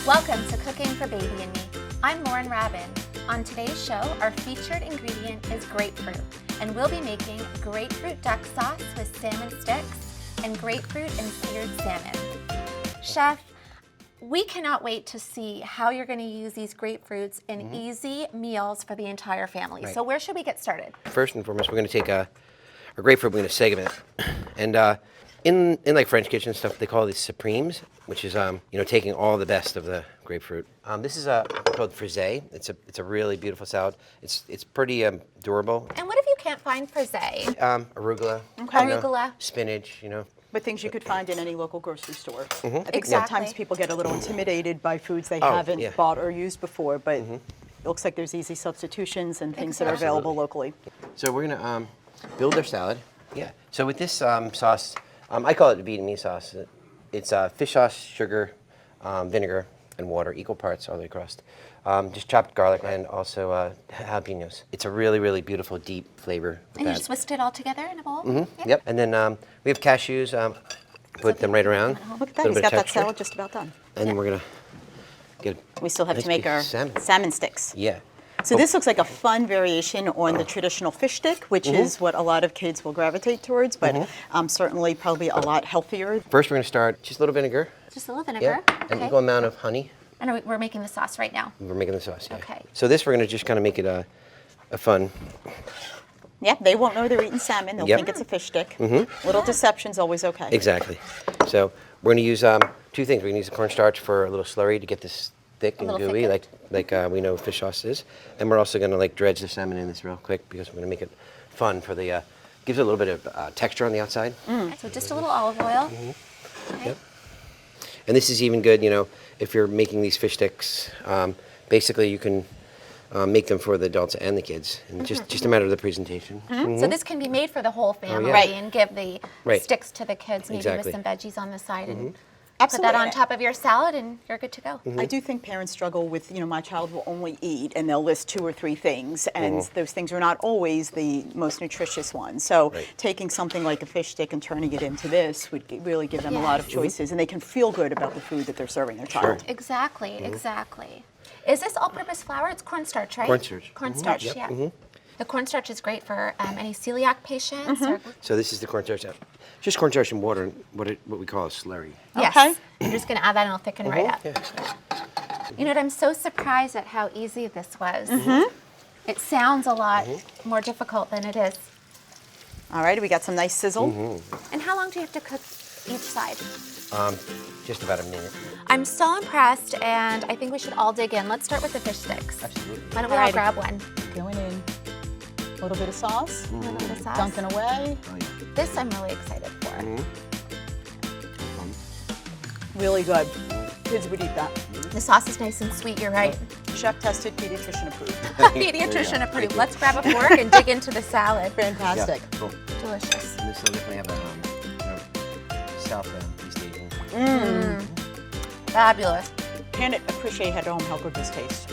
Welcome to Cooking for Baby and Me. I'm Lauren Rabin. On today's show, our featured ingredient is grapefruit, and we'll be making grapefruit duck sauce with salmon sticks and grapefruit and seared salmon. Chef, we cannot wait to see how you're going to use these grapefruits in easy meals for the entire family. Right. So where should we get started? First and foremost, we're going to take our grapefruit, we're going to segment it. And in like French kitchen stuff, they call these supremes, which is taking all the best of the grapefruit. This is called frisée. It's a really beautiful salad. It's pretty durable. And what if you can't find frisée? Arugula. Okay. Arugula. Spinach. But things you could find in any local grocery store. I think Exactly. sometimes people get a little intimidated by foods they haven't bought or used before, but it looks like there's easy substitutions and things that are available locally. So we're gonna build our salad. Yeah. So with this sauce, I call it the Vietnamese sauce. It's fish sauce, sugar, vinegar, and water, equal parts all the way across. Just chopped garlic and also jalapenos. It's a really, really beautiful, deep flavor. And you just whisked it all together in a bowl? Yep. And then we have cashews. Put them right around. Look at that, he's got that salad just about done. And then we're gonna get. We still have nice to make piece of our salmon. salmon sticks. Yeah. So this looks like a fun variation on the traditional fish stick, which is what a lot of kids will gravitate towards, but certainly probably a lot healthier. First, we're gonna start just a little vinegar. Just a little vinegar? And Okay. equal amount of honey. And we're making the sauce right now. We're making the sauce. Yeah. Okay. So this, we're gonna just kind of make it a fun. Yeah, they won't know they're eating salmon. They'll Yep. think it's a fish stick. Little deception's always okay. Exactly. So we're gonna use two things. We're gonna use the cornstarch for a little slurry to get this thick and little gooey, thicker. like we know fish sauce is. And we're also gonna dredge the salmon in this real quick because we're gonna make it fun for the gives it a little bit of texture on the outside. So just a little olive oil. Okay. Yep. And this is even good, if you're making these fish sticks. Basically, you can make them for the adults and the kids, and just a matter of the presentation. So this can be made for the whole family yeah. and give the Right. sticks to the kids, maybe Exactly. with some veggies on the side, and Absolutely. put that on top of your salad, and you're good to go. I do think parents struggle with, my child will only eat, and they'll list 2 or 3 things, and those things are not always the most nutritious ones. So Right. taking something like a fish stick and turning it into this would really give them a lot of choices, and they can feel good about the food that they're serving their child. Exactly, exactly. Is this all-purpose flour? It's cornstarch, right? Cornstarch. Cornstarch, Yep. yeah. The cornstarch is great for any celiac patients. Or, So this is the cornstarch. Just cornstarch and water, and what we call a slurry. yes. Okay. You're just going to add that, and it'll thicken right up. Yeah. You know what? I'm so surprised at how easy this was. It sounds a lot more difficult than it is. All right, we got some nice sizzle. And how long do you have to cook each side? Just about a minute. I'm so impressed, and I think we should all dig in. Let's start with the fish sticks. Absolutely. Why don't we all Alrighty. grab one? Going in. A little bit of sauce, A little bit of sauce. dunking away. Oh, yeah. This I'm really excited for. Really good. Kids would eat that. The sauce is nice and sweet, you're right. Chef tested, pediatrician approved. Pediatrician approved. Let's grab a fork and dig into the salad. Fantastic. Yeah. Cool. Delicious. And this will definitely have a South East Asian. Fabulous. Can't appreciate how home how good this tastes.